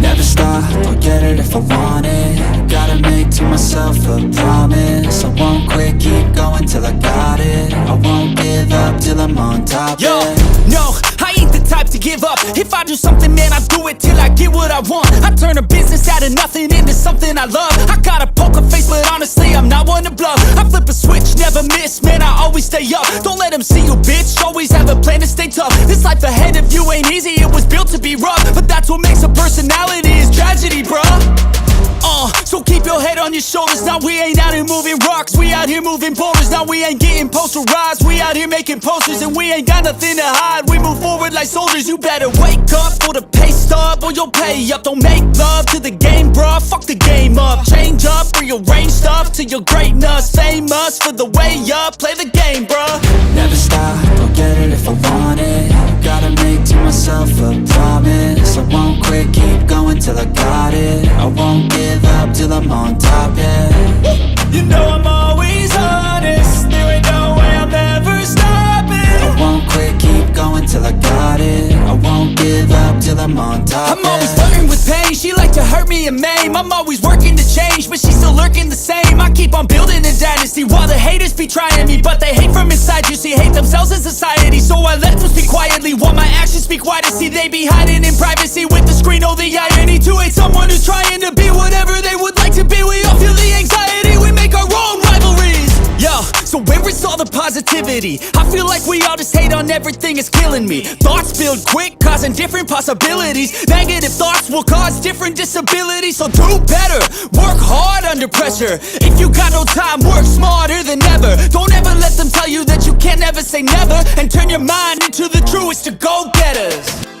Never stop, I'll get it if I want it. Gotta make to myself a promise. I won't quit, keep going till I got it. I won't give up till I'm on top. Yo, yeah. no, I ain't the type to give up. If I do something, man, I do it till I get what I want. I turn a business out of nothing into something I love. I got a poker face, but honestly, I'm not one to bluff. I flip a switch, never miss, man, I always stay up. Don't let them see you, bitch, always have a plan to stay tough. This life ahead of you ain't easy, it was built to be rough. But that's what makes a personality, is tragedy, bruh. So keep your head on your shoulders. Now we ain't out here moving rocks, we out here moving boulders. Now we ain't getting posterized, we out here making posters. And we ain't got nothing to hide, we move forward like soldiers. You better wake up for the pay stub, or you'll pay up. Don't make love to the game, bruh, fuck the game up. Change up, rearrange stuff to your greatness. Famous for the way up, play the game, bruh. Never stop, I'll get it if I want it. Gotta make to myself a promise. I won't quit, keep going till I got it. I won't give up till I'm on top, yeah. You know I'm always honest, there ain't no way I'm ever stopping. I won't quit, keep going till I got it. I won't give up till I'm on top, I'm always flirting with pain, she like to hurt me and maim. I'm always working to change, but she's still lurking the same. I keep on building a dynasty while the haters be trying me. But they hate from inside, you see, hate themselves in society. So I let them speak quietly while my actions speak wider. See, they be hiding in privacy with the screen. Oh, the irony to hate someone who's trying to be whatever they would like to be. We all feel the anxiety, we make our own rivalries. Yo, so where is all the positivity? I feel like we all just hate on everything, it's killing me. Thoughts build quick, causing different possibilities. Negative thoughts will cause different disabilities. So do better, work hard under pressure. If you got no time, work smarter than ever. Don't ever let them tell you that you can't never say never. And turn your mind into the truest of go-getters.